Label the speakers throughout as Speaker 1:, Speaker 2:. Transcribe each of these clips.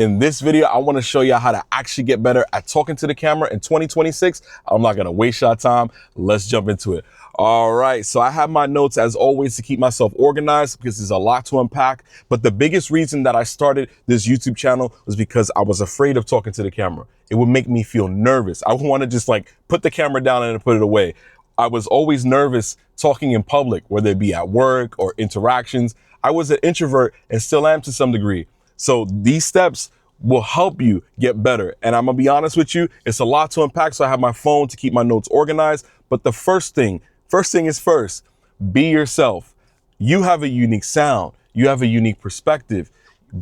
Speaker 1: In this video, I want to show you how to actually get better at talking to the camera in 2026. I'm not going to waste your time. Let's jump into it. All right. So I have my notes as always to keep myself organized because there's a lot to unpack. But the biggest reason that I started this YouTube channel was because I was afraid of talking to the camera. It would make me feel nervous. I would want to just like put the camera down and put it away. I was always nervous talking in public, whether it be at work or interactions. I was an introvert and still am to some degree. So these steps will help you get better. And I'm gonna be honest with you, it's a lot to unpack. So I have my phone to keep my notes organized. But the first thing is first, be yourself. You have a unique sound. You have a unique perspective.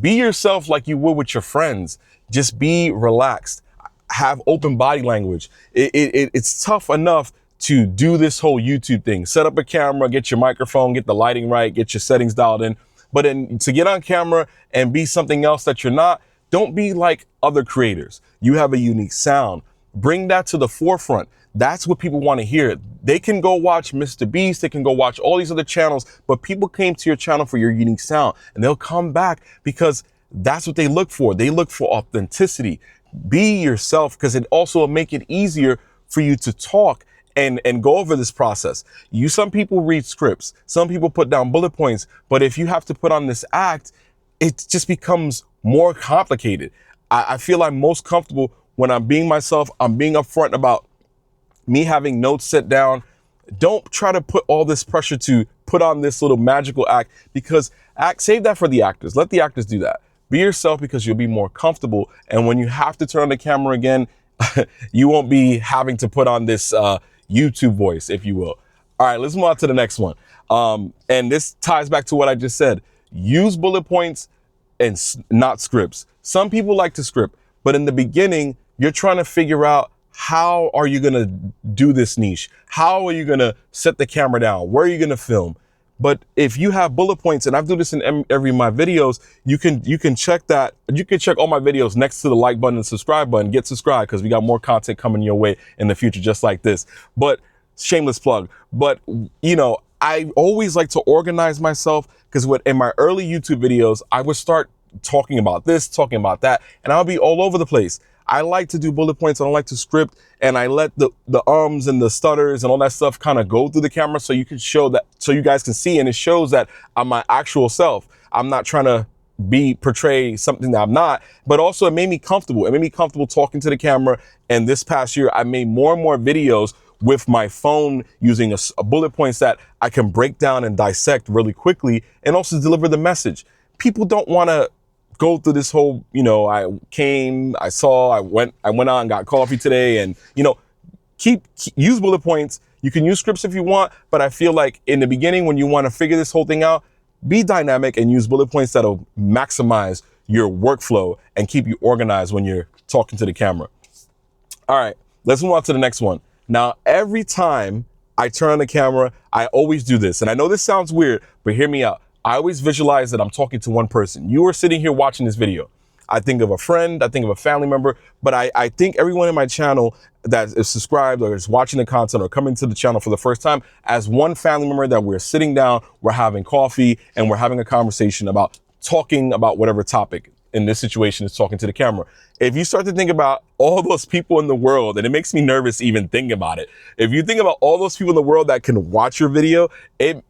Speaker 1: Be yourself like you would with your friends. Just be relaxed. Have open body language. It's tough enough to do this whole YouTube thing. Set up a camera, get your microphone, get the lighting right, get your settings dialed in. But to get on camera and be something else that you're not, don't be like other creators. You have a unique sound. Bring that to the forefront. That's what people want to hear. They can go watch Mr. Beast. They can go watch all these other channels, but people came to your channel for your unique sound and they'll come back because that's what they look for. They look for authenticity. Be yourself because it also will make it easier for you to talk and go over this process. Some people read scripts, some people put down bullet points, but if you have to put on this act, it just becomes more complicated. I feel I'm most comfortable when I'm being myself. I'm being upfront about me having notes set down. Don't try to put all this pressure to put on this little magical act because save that for the actors. Let the actors do that. Be yourself because you'll be more comfortable. And when you have to turn on the camera again, you won't be having to put on this YouTube voice, if you will. All right, let's move on to the next one. And this ties back to what I just said. Use bullet points and not scripts. Some people like to script, but in the beginning, you're trying to figure out how are you going to do this niche? How are you going to set the camera down? Where are you going to film? But if you have bullet points, and I've done this in every of my videos, you can check that. You can check all my videos next to the like button and subscribe button. Get subscribed because we got more content coming your way in the future, just like this. But shameless plug. But you know, I always like to organize myself because in my early YouTube videos, I would start talking about this, talking about that, and I'll be all over the place. I like to do bullet points. I don't like to script, and I let the ums and the stutters and all that stuff kind of go through the camera so you can show that, so you guys can see, and it shows that I'm my actual self. I'm not trying to portray something that I'm not, but also it made me comfortable. It made me comfortable talking to the camera. And this past year, I made more and more videos with my phone using a bullet points that I can break down and dissect really quickly and also deliver the message. People don't want to go through this whole, you know, I went out and got coffee today, and, you know, use bullet points. You can use scripts if you want, but I feel like in the beginning, when you want to figure this whole thing out, be dynamic and use bullet points that'll maximize your workflow and keep you organized when you're talking to the camera. All right, let's move on to the next one. Now, every time I turn on the camera, I always do this. And I know this sounds weird, but hear me out. I always visualize that I'm talking to one person. You are sitting here watching this video. I think of a friend, I think of a family member, but I think everyone in my channel that is subscribed or is watching the content or coming to the channel for the first time as one family member that we're sitting down, we're having coffee, and we're having a conversation about talking about whatever topic. In this situation is talking to the camera. If you start to think about all those people in the world, and it makes me nervous even thinking about it. If you think about all those people in the world that can watch your video, it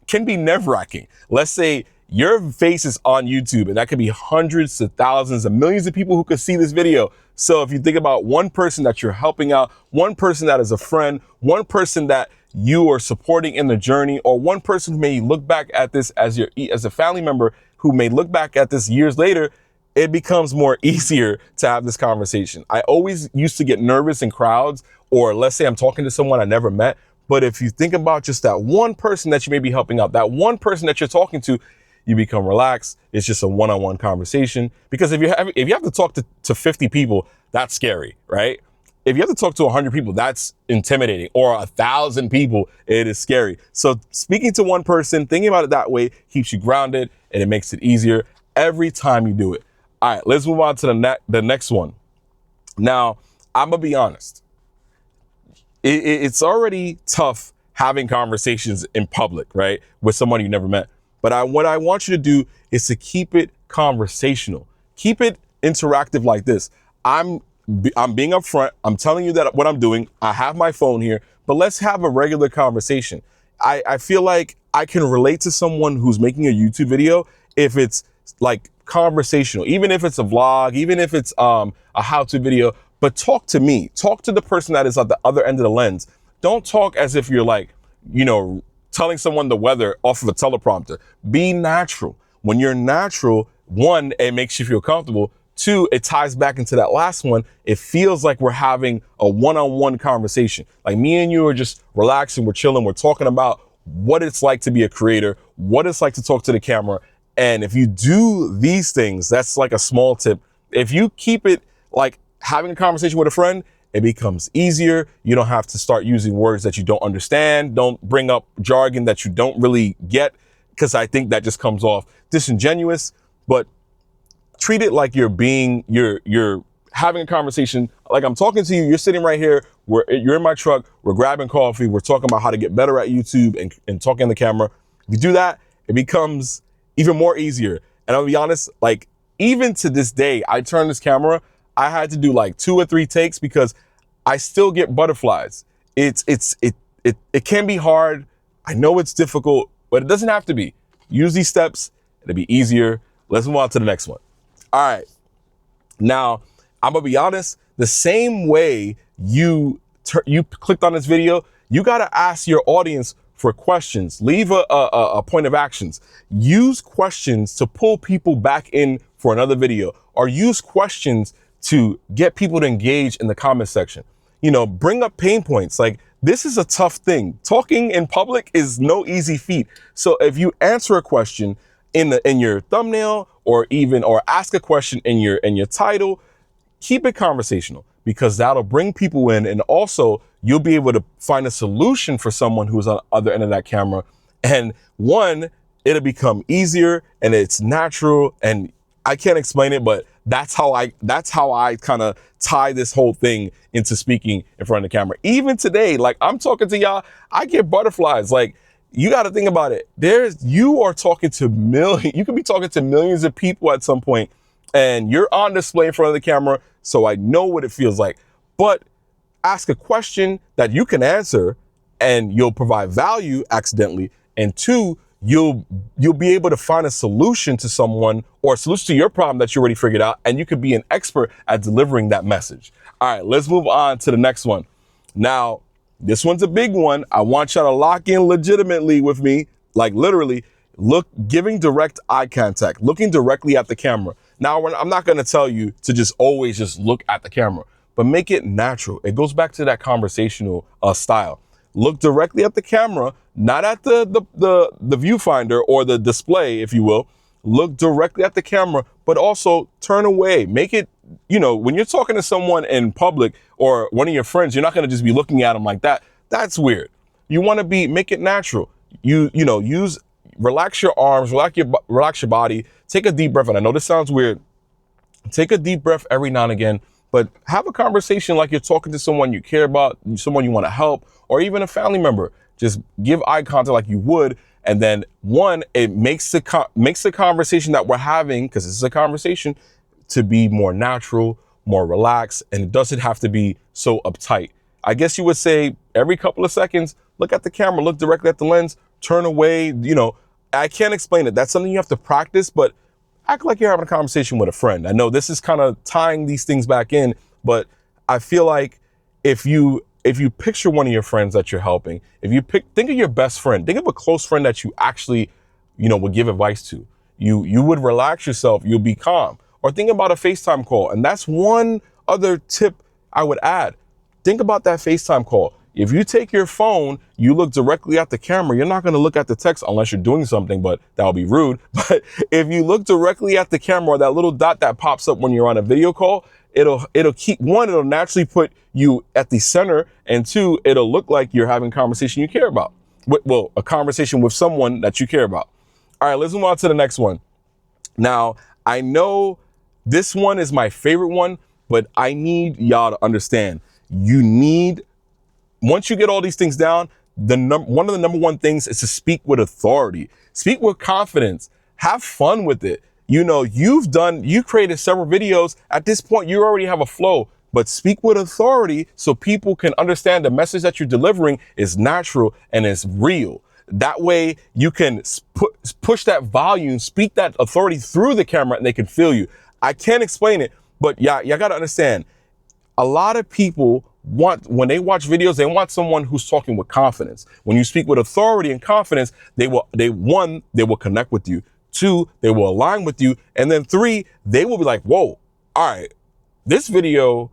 Speaker 1: can be nerve-wracking. Let's say your face is on YouTube, and that could be hundreds to thousands of millions of people who could see this video. So if you think about one person that you're helping out, one person that is a friend, one person that you are supporting in the journey, or one person who may look back at this as a family member who may look back at this years later, it becomes more easier to have this conversation. I always used to get nervous in crowds, or let's say I'm talking to someone I never met. But if you think about just that one person that you may be helping out, that one person that you're talking to, you become relaxed. It's just a one-on-one conversation. Because if you have to talk to 50 people, that's scary, right? If you have to talk to 100 people, that's intimidating. Or 1,000 people, it is scary. So speaking to one person, thinking about it that way, keeps you grounded, and it makes it easier every time you do it. All right, let's move on to the next one. Now, I'm gonna be honest. It's already tough having conversations in public, right? With someone you never met. But what I want you to do is to keep it conversational. Keep it interactive like this. I'm being upfront. I'm telling you that what I'm doing. I have my phone here, but let's have a regular conversation. I feel like I can relate to someone who's making a YouTube video if it's like conversational, even if it's a vlog, even if it's a how-to video. But talk to me. Talk to the person that is at the other end of the lens. Don't talk as if you're like, telling someone the weather off of a teleprompter. Be natural. When you're natural, one, it makes you feel comfortable. Two, it ties back into that last one. It feels like we're having a one-on-one conversation. Like me and you are just relaxing, we're chilling, we're talking about what it's like to be a creator, what it's like to talk to the camera. And if you do these things, that's like a small tip. If you keep it like having a conversation with a friend, it becomes easier. You don't have to start using words that you don't understand. Don't bring up jargon that you don't really get, because I think that just comes off disingenuous. But treat it like you're having a conversation. Like I'm talking to you, you're sitting right here, you're in my truck, we're grabbing coffee, we're talking about how to get better at YouTube and talking on the camera. If you do that, it becomes even more easier. And I'll be honest, like even to this day, I turn this camera, I had to do like 2 or 3 takes because I still get butterflies. It can be hard. I know it's difficult, but it doesn't have to be. Use these steps, it'll be easier. Let's move on to the next one. All right. Now, I'm gonna be honest, the same way you clicked on this video, you gotta ask your audience for questions. Leave a point of actions. Use questions to pull people back in for another video, or use questions to get people to engage in the comment section. Bring up pain points. Like this is a tough thing. Talking in public is no easy feat. So if you answer a question in your thumbnail, or ask a question in your title, keep it conversational, because that'll bring people in, and also you'll be able to find a solution for someone who's on the other end of that camera. And one, it'll become easier and it's natural, and I can't explain it, but that's how I kind of tie this whole thing into speaking in front of the camera. Even today, like I'm talking to y'all, I get butterflies. Like you got to think about it. You are talking to millions. You could be talking to millions of people at some point, and you're on display in front of the camera. So I know what it feels like. But ask a question that you can answer, and you'll provide value accidentally. And two, you'll be able to find a solution to someone, or a solution to your problem that you already figured out, and you could be an expert at delivering that message. All right, let's move on to the next one. Now, this one's a big one. I want y'all to lock in legitimately with me, like literally giving direct eye contact, looking directly at the camera. Now, I'm not going to tell you to just always just look at the camera, but make it natural. It goes back to that conversational style. Look directly at the camera, not at the viewfinder or the display, if you will. Look directly at the camera, but also turn away. Make it, when you're talking to someone in public or one of your friends, you're not going to just be looking at them like that. That's weird. You want to make it natural. Relax your arms, relax your body. Take a deep breath. And I know this sounds weird. Take a deep breath every now and again, but have a conversation like you're talking to someone you care about, someone you want to help, or even a family member. Just give eye contact like you would. And then it makes the conversation that we're having, because this is a conversation, to be more natural, more relaxed, and it doesn't have to be so uptight. I guess you would say every couple of seconds, look at the camera, look directly at the lens, turn away. I can't explain it. That's something you have to practice, but act like you're having a conversation with a friend. I know this is kind of tying these things back in, but I feel like if you picture one of your friends that you're helping, think of your best friend, think of a close friend that you actually, would give advice to. You would relax yourself, you'll be calm. Or think about a FaceTime call. And that's one other tip I would add. Think about that FaceTime call. If you take your phone, you look directly at the camera, you're not going to look at the text unless you're doing something, but that would be rude. But if you look directly at the camera, that little dot that pops up when you're on a video call, it'll naturally put you at the center, and two, it'll look like you're having a conversation you care about. Well, a conversation with someone that you care about. All right, let's move on to the next one. Now, I know this one is my favorite one, but I need y'all to understand. Once you get all these things down, one of the number one things is to speak with authority. Speak with confidence. Have fun with it. you created several videos. At this point, you already have a flow, but speak with authority so people can understand the message that you're delivering is natural and is real. That way you can push that volume, speak that authority through the camera, and they can feel you. I can't explain it, but y'all got to understand, a lot of people when they watch videos, they want someone who's talking with confidence. When you speak with authority and confidence, they will connect with you. 2, they will align with you. And then 3, they will be like, whoa, all right, this video,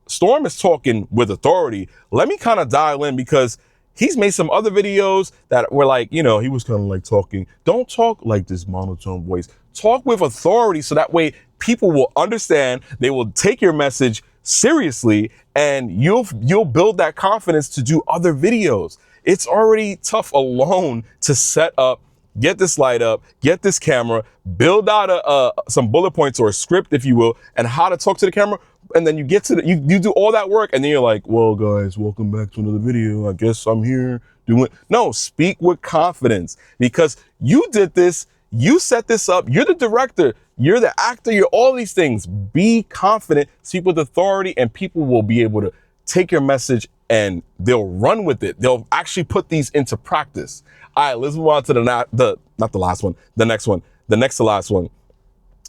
Speaker 1: Storm is talking with authority. Let me kind of dial in, because he's made some other videos that were like, he was kind of like talking. Don't talk like this monotone voice. Talk with authority, so that way people will understand. They will take your message seriously, and you'll build that confidence to do other videos. It's already tough alone to set up, get this light up, get this camera, build out some bullet points or a script, if you will, and how to talk to the camera. And then you get to you do all that work, and then you're like, well, guys, welcome back to another video. I guess I'm here doing. No, speak with confidence, because you did this. You set this up. You're the director. You're the actor. You're all these things. Be confident, speak with authority, and people will be able to take your message and they'll run with it. They'll actually put these into practice. All right, let's move on to the next to last one.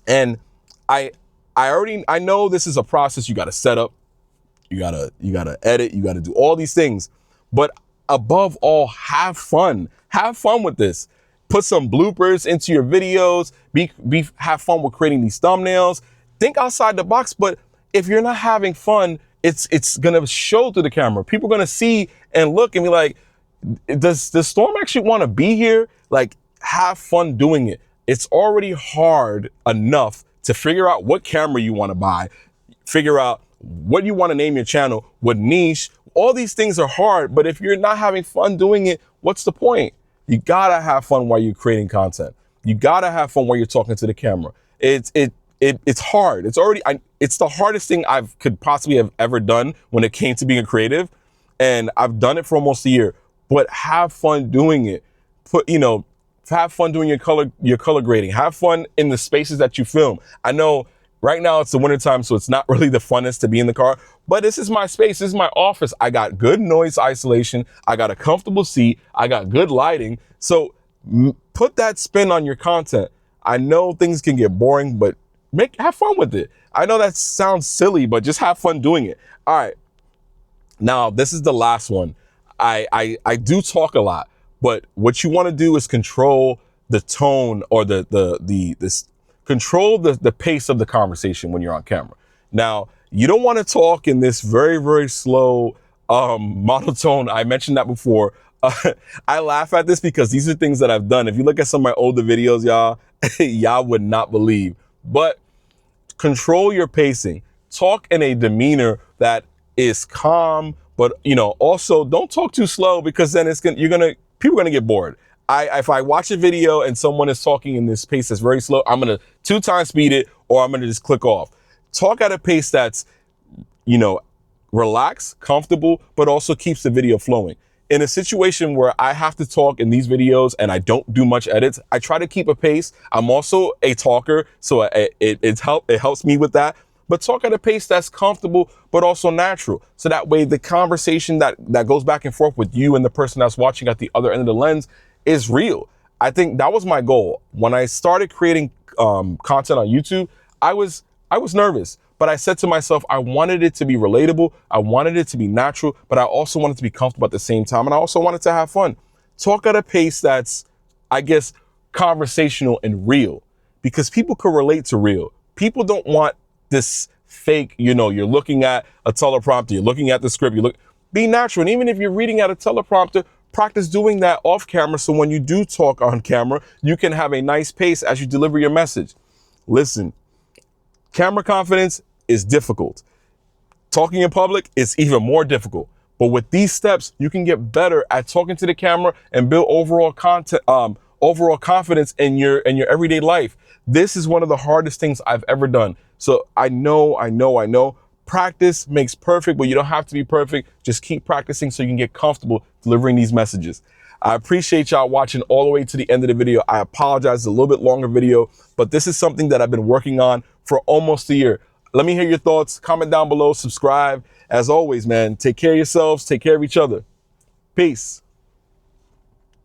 Speaker 1: And I know this is a process. You got to set up, you got to edit, you got to do all these things, but above all, have fun with this. Put some bloopers into your videos, have fun with creating these thumbnails, think outside the box. But if you're not having fun, it's going to show through the camera. People are going to see and look and be like, does Storm actually want to be here? Like, have fun doing it. It's already hard enough to figure out what camera you want to buy, figure out what you want to name your channel, what niche. All these things are hard, but if you're not having fun doing it, what's the point? You gotta have fun while you're creating content. You gotta have fun while you're talking to the camera. It's hard. It's the hardest thing I could possibly have ever done when it came to being a creative, and I've done it for almost a year. But have fun doing it. Have fun doing your color grading. Have fun in the spaces that you film. I know right now it's the wintertime, so it's not really the funnest to be in the car, but this is my space. This is my office. I got good noise isolation. I got a comfortable seat. I got good lighting. So put that spin on your content. I know things can get boring, but have fun with it. I know that sounds silly, but just have fun doing it. All right. Now, this is the last one. I do talk a lot, but what you want to do is control the tone, or control the pace of the conversation when you're on camera. Now, you don't want to talk in this very, very slow, monotone. I mentioned that before. I laugh at this because these are things that I've done. If you look at some of my older videos, y'all would not believe. But control your pacing. Talk in a demeanor that is calm, but also don't talk too slow, because then people are gonna get bored. If I watch a video and someone is talking in this pace that's very slow, I'm gonna 2 times speed it, or I'm gonna just click off. Talk at a pace that's, relaxed, comfortable, but also keeps the video flowing. In a situation where I have to talk in these videos and I don't do much edits, I try to keep a pace. I'm also a talker, so it helps me with that. But talk at a pace that's comfortable, but also natural. So that way the conversation that goes back and forth with you and the person that's watching at the other end of the lens is real. I think that was my goal. When I started creating content on YouTube, I was nervous, but I said to myself, I wanted it to be relatable. I wanted it to be natural, but I also wanted to be comfortable at the same time. And I also wanted to have fun. Talk at a pace that's, I guess, conversational and real, because people can relate to real. People don't want this fake, you're looking at a teleprompter, you're looking at the script, be natural. And even if you're reading at a teleprompter, practice doing that off camera, so when you do talk on camera, you can have a nice pace as you deliver your message. Listen, camera confidence is difficult. Talking in public is even more difficult. But with these steps, you can get better at talking to the camera and build overall confidence in your everyday life. This is one of the hardest things I've ever done. So I know. Practice makes perfect, but you don't have to be perfect. Just keep practicing so you can get comfortable delivering these messages. I appreciate y'all watching all the way to the end of the video. I apologize, it's a little bit longer video, but this is something that I've been working on for almost a year. Let me hear your thoughts. Comment down below, subscribe. As always, man, take care of yourselves, take care of each other. Peace.